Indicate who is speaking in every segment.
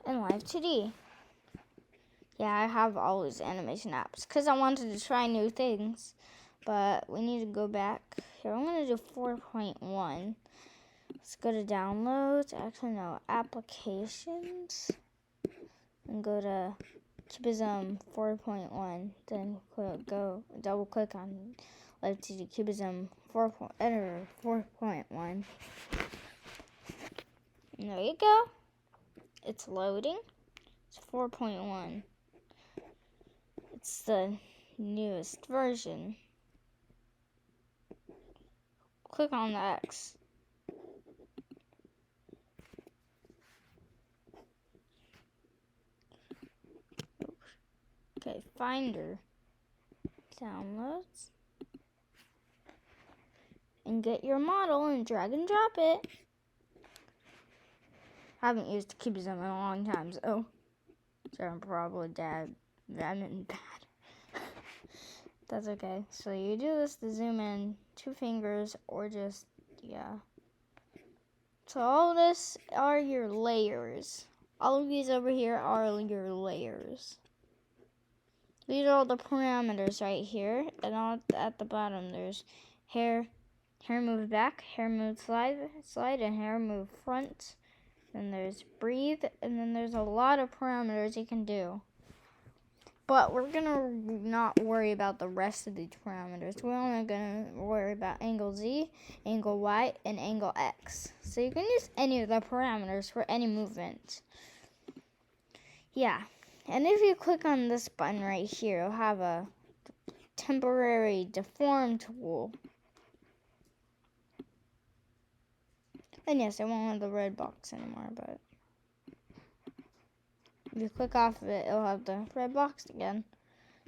Speaker 1: and Live2d. Yeah, I have all these animation apps because I wanted to try new things. But we need to go back. Here, I'm going to do 4.1. Let's go to downloads. Actually, no, applications. And go to Cubism 4.1. Then go double click on Live2d Cubism 4.1. And there you go. It's loading. It's 4.1. It's the newest version. Click on the X. Okay, Finder. Downloads. And get your model and drag and drop it. I haven't used Cubism in a long time, so I'm probably bad. That's okay. So you do this to zoom in 2 fingers or just, yeah. So all of this are your layers. All of these over here are your layers. These are all the parameters right here. And all at the bottom there's hair move back, hair move slide, and hair move front. Then there's breathe, and then there's a lot of parameters you can do. But we're gonna not worry about the rest of these parameters. We're only gonna worry about angle Z, angle Y, and angle X. So you can use any of the parameters for any movement. Yeah, and if you click on this button right here, you'll have a temporary deform tool. And yes, I won't have the red box anymore, but if you click off of it, it'll have the red box again.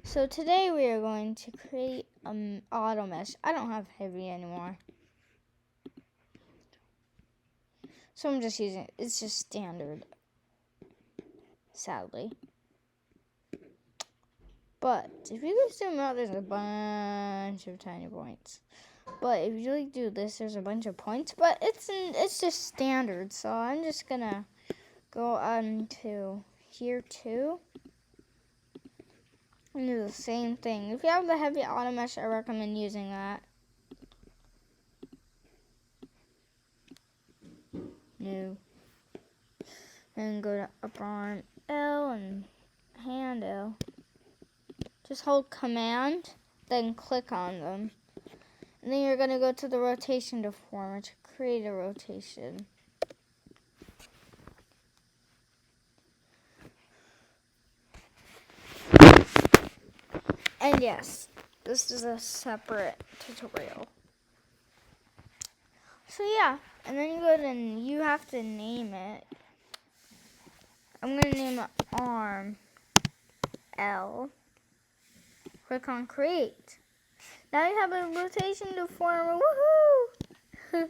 Speaker 1: So today we are going to create auto mesh. I don't have heavy anymore, so I'm just using it. It's just standard, sadly. But if you go zoom out, there's a bunch of tiny points. But if you like do this, there's a bunch of points. But it's just standard. So I'm just gonna go on to here too and do the same thing. If you have the heavy auto mesh, I recommend using that. New. And go to upper arm L and hand L. Just hold command, then click on them. And then you're going to go to the rotation deformer to create a rotation. And yes, this is a separate tutorial. So yeah, and then you have to name it. I'm going to name it arm L. Click on create. Now you have a rotation deformer. Woohoo!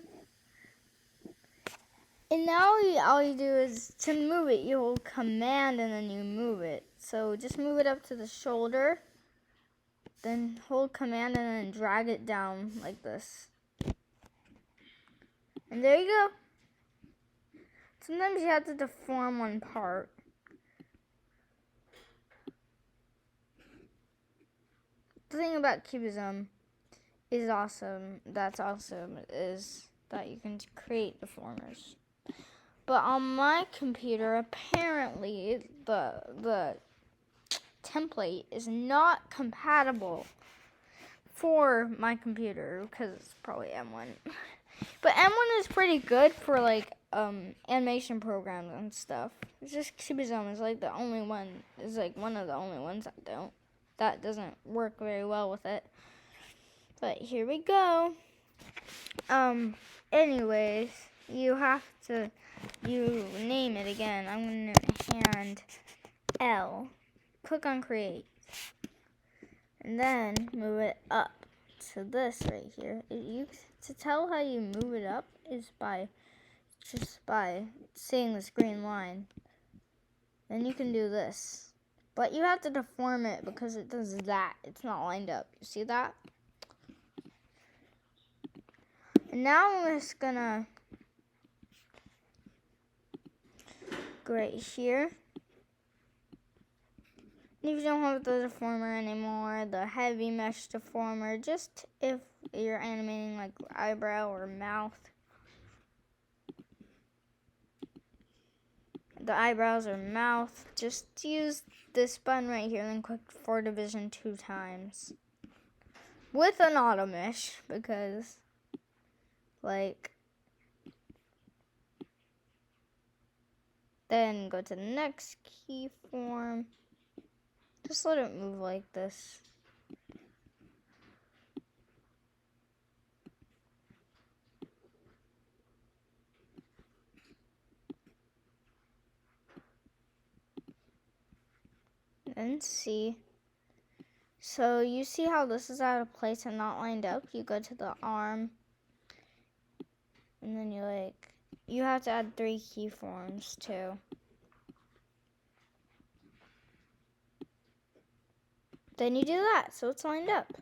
Speaker 1: And now all you do is to move it, you hold command and then you move it. So just move it up to the shoulder, then hold command and then drag it down like this. And there you go. Sometimes you have to deform one part. The thing about Cubism is awesome, is that you can create deformers. But on my computer, apparently the template is not compatible for my computer because it's probably M1. But M1 is pretty good for like animation programs and stuff. It's just Cubism is like the only one. Is like one of the only ones that doesn't work very well with it. But here we go. Anyways, you name it again. I'm going to name it hand L. Click on create. And then move it up to this right here. To tell how you move it up is just by seeing this green line. Then you can do this. But you have to deform it because it does that. It's not lined up. You see that? And now I'm just gonna right here. If you don't have the deformer anymore, the heavy mesh deformer, just if you're animating like eyebrow or mouth, the eyebrows or mouth, just use this button right here and then click 4 division 2 times with an auto mesh, because like, then go to the next keyform. Just let it move like this. And see. So you see how this is out of place and not lined up? You go to the arm, and then you have to add 3 keyforms too. Then you do that, so it's lined up.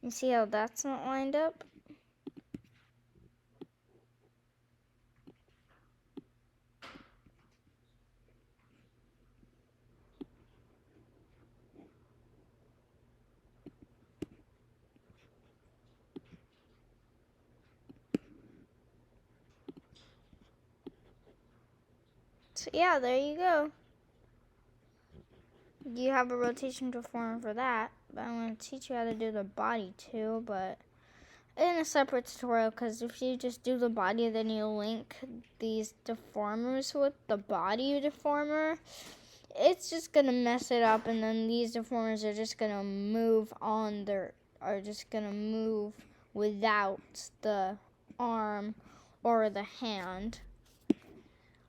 Speaker 1: You see how that's not lined up? So yeah, there you go. You have a rotation deformer for that, but I'm going to teach you how to do the body too, but in a separate tutorial, because if you just do the body, then you link these deformers with the body deformer, it's just going to mess it up, and then these deformers are just going to move without the arm or the hand,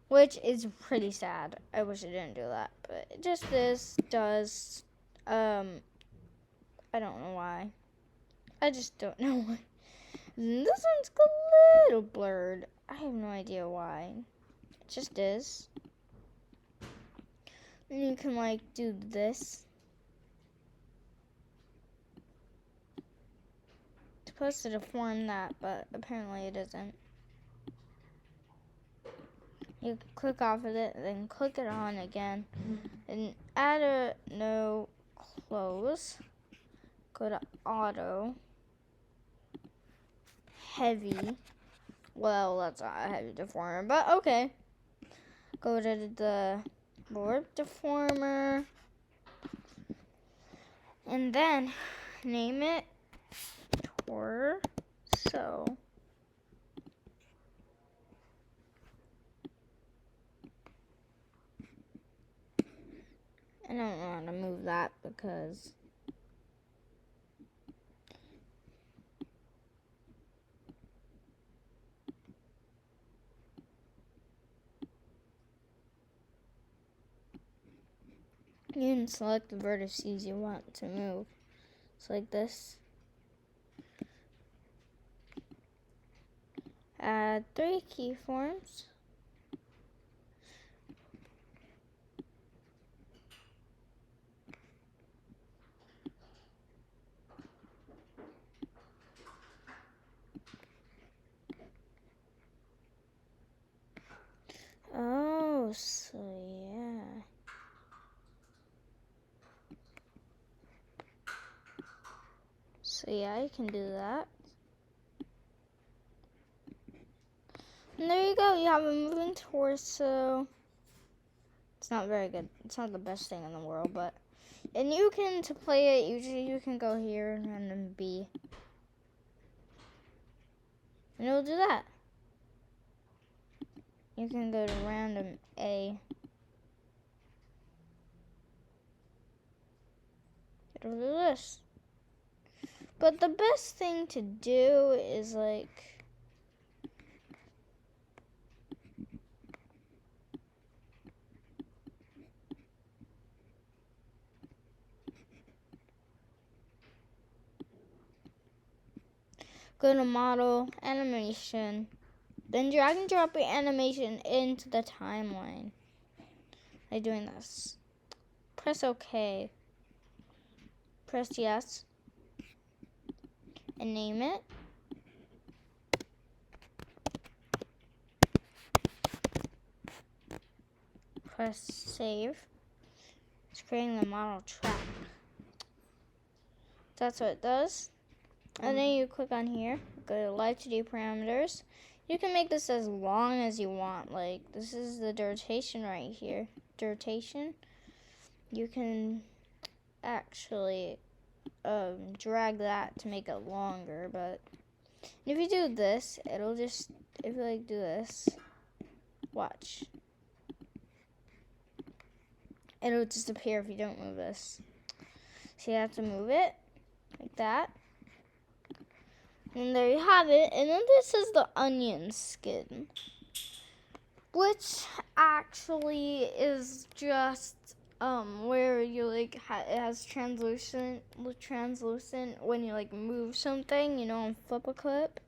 Speaker 1: which is pretty sad. I wish I didn't do that, but just this does, I don't know why. I just don't know why. This one's a little blurred. I have no idea why. It just is. And you can like do this. It's supposed to deform that, but apparently it isn't. You click off of it, then click it on again, and add a no close. Go to auto, heavy. Well, that's not a heavy deformer, but okay. Go to the board deformer, and then name it torso. I don't know how to move that because you can select the vertices you want to move. It's like this. Add 3 keyforms. Oh, so yeah. So yeah, you can do that. And there you go, you have a moving torso. It's not very good. It's not the best thing in the world, but and you can, to play it, usually you can go here and then B. And it'll do that. You can go to random A. It'll do this. But the best thing to do is like go to model, animation, then drag and drop your animation into the timeline. Like doing this. Press OK. Press yes. And name it. press save. It's creating the model track. That's what it does. And then you click on here, go to Live2d parameters. You can make this as long as you want. Like, this is the duration right here. Duration. You can actually drag that to make it longer, but if you do this, it'll just, if you like do this, watch. It'll disappear if you don't move this. So you have to move it like that. And there you have it. And then this is the onion skin, which actually is just where you like it has translucent when you like move something, you know, and flip a clip.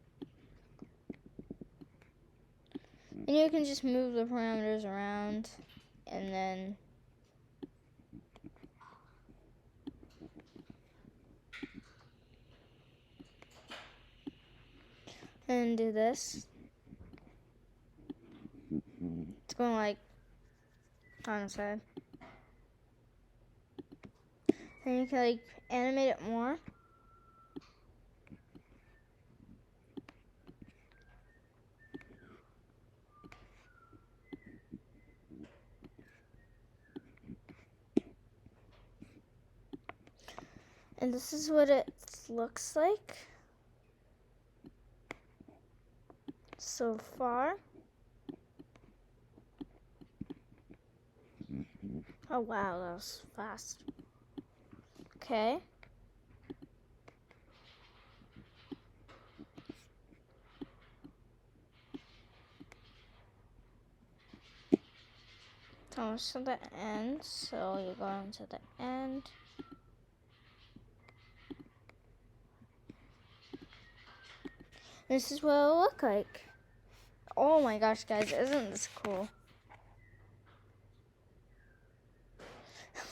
Speaker 1: And you can just move the parameters around and then do this. It's going like on the side. And you can like animate it more. And this is what it looks like so far. Oh wow, that was fast. Okay. It's almost to the end, so you go on to the end. This is what it'll look like. Oh my gosh, guys, isn't this cool?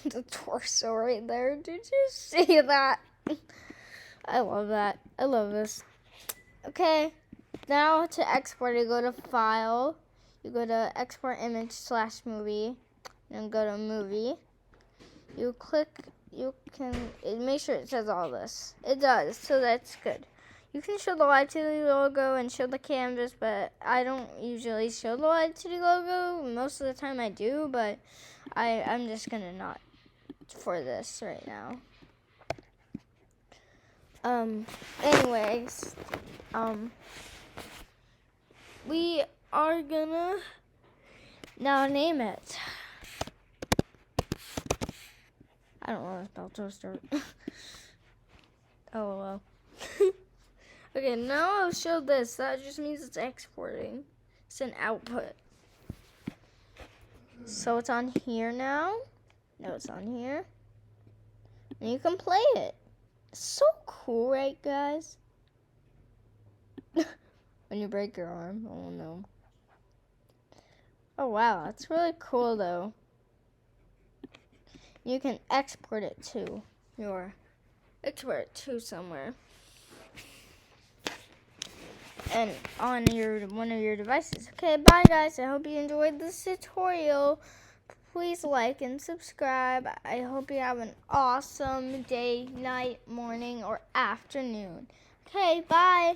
Speaker 1: The torso right there. Did you see that? I love that. I love this. Okay, now to export, you go to File. You go to Export Image / Movie. And go to Movie. You click. You can make sure it says all this. It does, so that's good. You can show the Live2d logo and show the canvas, but I don't usually show the Live2d logo. Most of the time I do, but I'm just gonna not for this right now. Anyways, we are gonna now name it. I don't know about toaster. Oh well. Okay, now I'll show this. That just means it's exporting. It's an output. So it's on here now. No, it's on here. And you can play it. It's so cool, right, guys? When you break your arm. Oh, no. Oh, wow. That's really cool, though. You can export it to somewhere. And on one of your devices. Okay, bye, guys. I hope you enjoyed this tutorial. Please like and subscribe. I hope you have an awesome day, night, morning, or afternoon. Okay, bye.